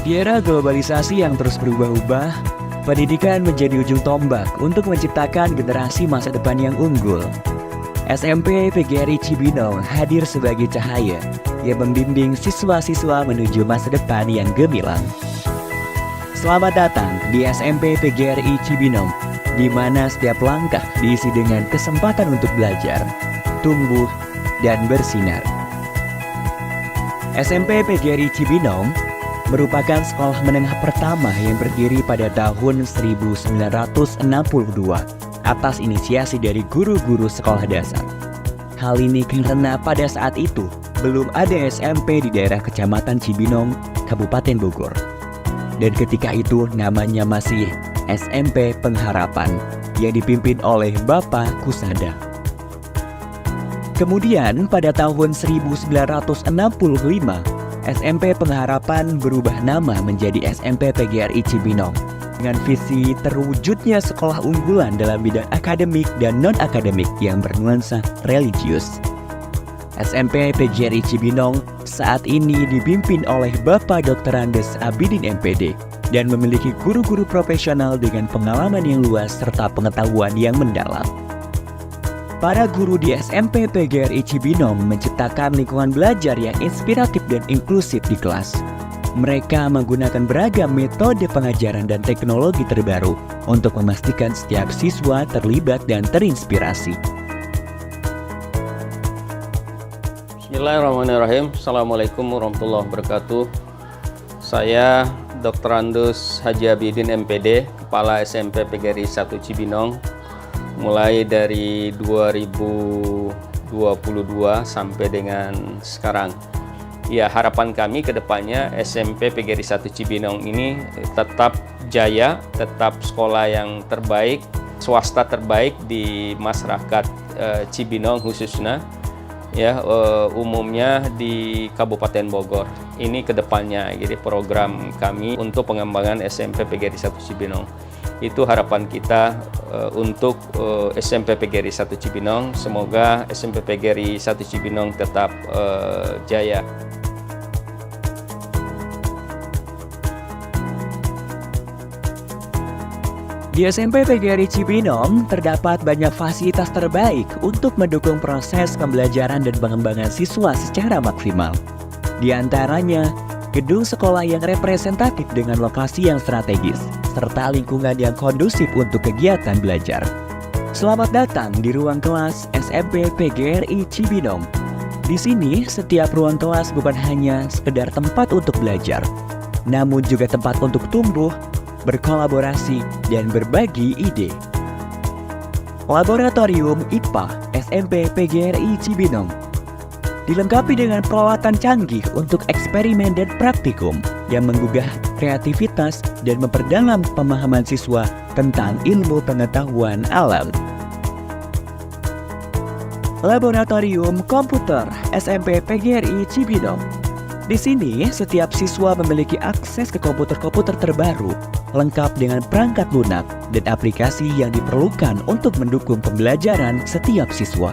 Di era globalisasi yang terus berubah-ubah, pendidikan menjadi ujung tombak untuk menciptakan generasi masa depan yang unggul. SMP PGRI Cibinong hadir sebagai cahaya yang membimbing siswa-siswa menuju masa depan yang gemilang. Selamat datang di SMP PGRI Cibinong, di mana setiap langkah diisi dengan kesempatan untuk belajar, tumbuh, dan bersinar. SMP PGRI Cibinong merupakan sekolah menengah pertama yang berdiri pada tahun 1962 atas inisiasi dari guru-guru sekolah dasar. Hal ini karena pada saat itu belum ada SMP di daerah Kecamatan Cibinong, Kabupaten Bogor. Dan ketika itu namanya masih SMP Pengharapan yang dipimpin oleh Bapak Kusada. Kemudian pada tahun 1965, SMP Pengharapan berubah nama menjadi SMP PGRI Cibinong dengan visi terwujudnya sekolah unggulan dalam bidang akademik dan non-akademik yang bernuansa religius. SMP PGRI Cibinong saat ini dipimpin oleh Bapak Dr. Andes Abidin MPD dan memiliki guru-guru profesional dengan pengalaman yang luas serta pengetahuan yang mendalam. Para guru di SMP PGRI Cibinong menciptakan lingkungan belajar yang inspiratif dan inklusif di kelas. Mereka menggunakan beragam metode pengajaran dan teknologi terbaru untuk memastikan setiap siswa terlibat dan terinspirasi. Bismillahirrahmanirrahim. Assalamualaikum warahmatullahi wabarakatuh. Saya Dr. Andus Haji Abidin MPD, Kepala SMP PGRI 1 Cibinong, mulai dari 2022 sampai dengan sekarang. Ya, harapan kami ke depannya SMP PGRI 1 Cibinong ini tetap jaya, tetap sekolah yang terbaik, swasta terbaik di masyarakat Cibinong khususnya, ya umumnya di Kabupaten Bogor. Ini ke depannya, jadi program kami untuk pengembangan SMP PGRI 1 Cibinong. Itu harapan kita untuk SMP PGRI 1 Cibinong. Semoga SMP PGRI 1 Cibinong tetap jaya. Di SMP PGRI Cibinong terdapat banyak fasilitas terbaik untuk mendukung proses pembelajaran dan pengembangan siswa secara maksimal. Di antaranya, gedung sekolah yang representatif dengan lokasi yang strategis, serta lingkungan yang kondusif untuk kegiatan belajar. Selamat datang di ruang kelas SMP PGRI Cibinong. Di sini, setiap ruang kelas bukan hanya sekedar tempat untuk belajar, namun juga tempat untuk tumbuh, berkolaborasi, dan berbagi ide. Laboratorium IPA SMP PGRI Cibinong dilengkapi dengan peralatan canggih untuk eksperimen dan praktikum yang menggugah kreativitas dan memperdalam pemahaman siswa tentang ilmu pengetahuan alam. Laboratorium Komputer SMP PGRI Cibinong. Di sini, setiap siswa memiliki akses ke komputer-komputer terbaru, lengkap dengan perangkat lunak dan aplikasi yang diperlukan untuk mendukung pembelajaran setiap siswa.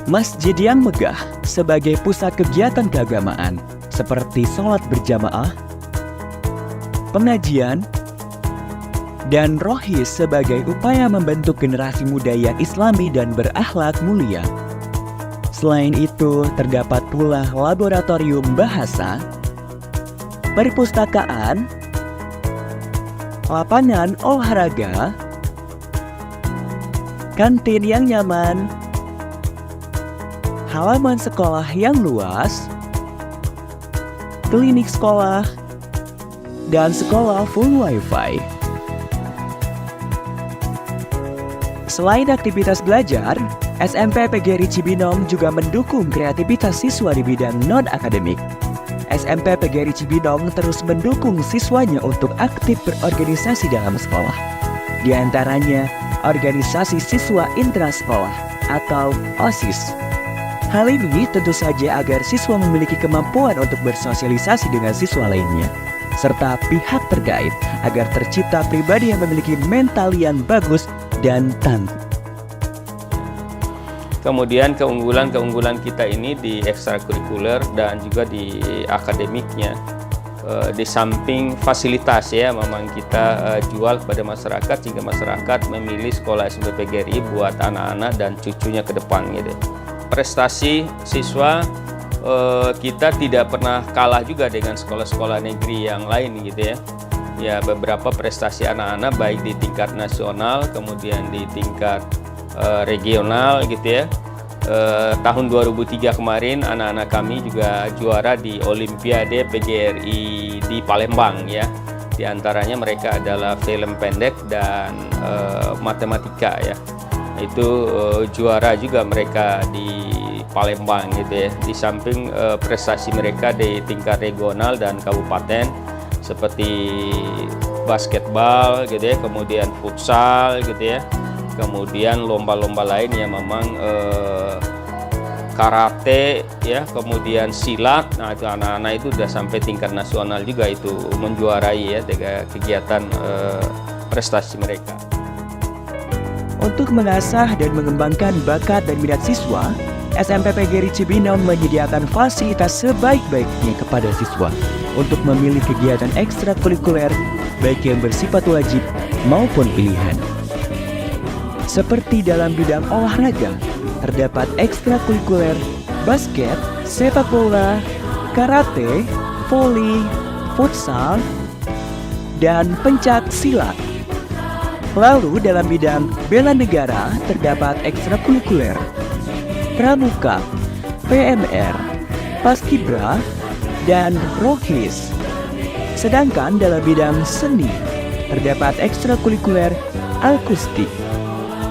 Masjid yang megah sebagai pusat kegiatan keagamaan seperti sholat berjamaah, pengajian, dan rohis sebagai upaya membentuk generasi muda yang islami dan berakhlak mulia. Selain itu, terdapat pula laboratorium bahasa, perpustakaan, lapangan olahraga, kantin yang nyaman, halaman sekolah yang luas, klinik sekolah, dan sekolah full wifi. Selain aktivitas belajar, SMP PGRI Cibinong juga mendukung kreativitas siswa di bidang non-akademik. SMP PGRI Cibinong terus mendukung siswanya untuk aktif berorganisasi dalam sekolah. Di antaranya, organisasi siswa intrasekolah atau OSIS. Hal ini tentu saja agar siswa memiliki kemampuan untuk bersosialisasi dengan siswa lainnya, serta pihak terkait agar tercipta pribadi yang memiliki mental yang bagus dan tangguh. Kemudian keunggulan kita ini di ekstrakurikuler dan juga di akademiknya. Di samping fasilitas ya, memang kita jual kepada masyarakat sehingga masyarakat memilih sekolah SMP PGRI buat anak-anak dan cucunya ke depan gitu. Prestasi siswa kita tidak pernah kalah juga dengan sekolah-sekolah negeri yang lain gitu ya. Ya, beberapa prestasi anak-anak baik di tingkat nasional kemudian di tingkat regional gitu ya. Tahun 2003 kemarin anak-anak kami juga juara di Olimpiade PGRI di Palembang ya. Di antaranya mereka adalah film pendek dan matematika ya. Itu juara juga mereka di Palembang gitu ya. Di samping prestasi mereka di tingkat regional dan kabupaten seperti basketball gitu ya, kemudian futsal gitu ya. Kemudian lomba-lomba lain yang memang karate ya, kemudian silat. Nah, itu anak-anak itu udah sampai tingkat nasional juga itu menjuarai ya dengan kegiatan prestasi mereka. Untuk mengasah dan mengembangkan bakat dan minat siswa, SMP PGRI Cibinong menyediakan fasilitas sebaik-baiknya kepada siswa untuk memilih kegiatan ekstrakurikuler baik yang bersifat wajib maupun pilihan. Seperti dalam bidang olahraga, terdapat ekstrakurikuler basket, sepak bola, karate, voli, futsal, dan pencak silat. Lalu dalam bidang bela negara terdapat ekstrakurikuler pramuka, PMR, paskibra, dan rohis. Sedangkan dalam bidang seni terdapat ekstrakurikuler akustik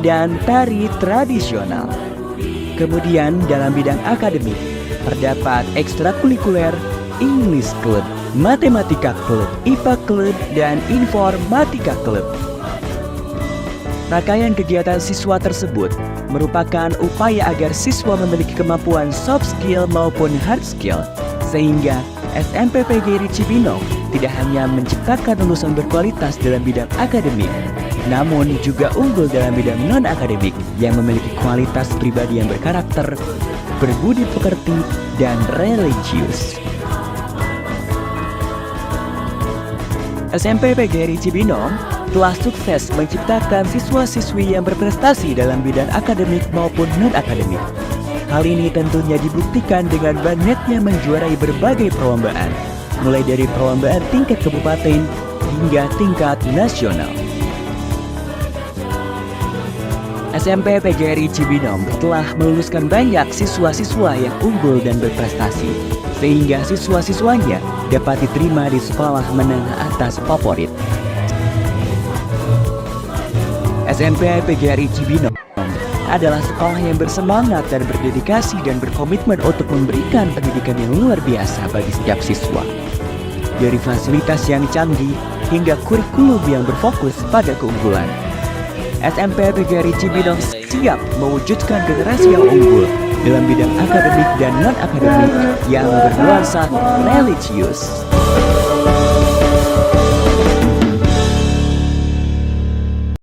dan tari tradisional. Kemudian dalam bidang akademik terdapat ekstrakurikuler English Club, Matematika Club, IPA Club, dan Informatika Club. Rangkaian kegiatan siswa tersebut merupakan upaya agar siswa memiliki kemampuan soft skill maupun hard skill, sehingga SMP PGRI Cibinong tidak hanya menciptakan lulusan berkualitas dalam bidang akademik, namun juga unggul dalam bidang non-akademik yang memiliki kualitas pribadi yang berkarakter, berbudi pekerti, dan religius. SMP PGRI Cibinong telah sukses menciptakan siswa-siswi yang berprestasi dalam bidang akademik maupun non-akademik. Hal ini tentunya dibuktikan dengan banyaknya menjuarai berbagai perlombaan, mulai dari perlombaan tingkat kabupaten hingga tingkat nasional. SMP PGRI Cibinong telah meluluskan banyak siswa-siswa yang unggul dan berprestasi, sehingga siswa-siswanya dapat diterima di sekolah menengah atas favorit. SMP PGRI Cibinong adalah sekolah yang bersemangat dan berdedikasi dan berkomitmen untuk memberikan pendidikan yang luar biasa bagi setiap siswa. Dari fasilitas yang canggih hingga kurikulum yang berfokus pada keunggulan, SMP PGRI Cibinong siap mewujudkan generasi yang unggul dalam bidang akademik dan non-akademik yang bernuansa religius.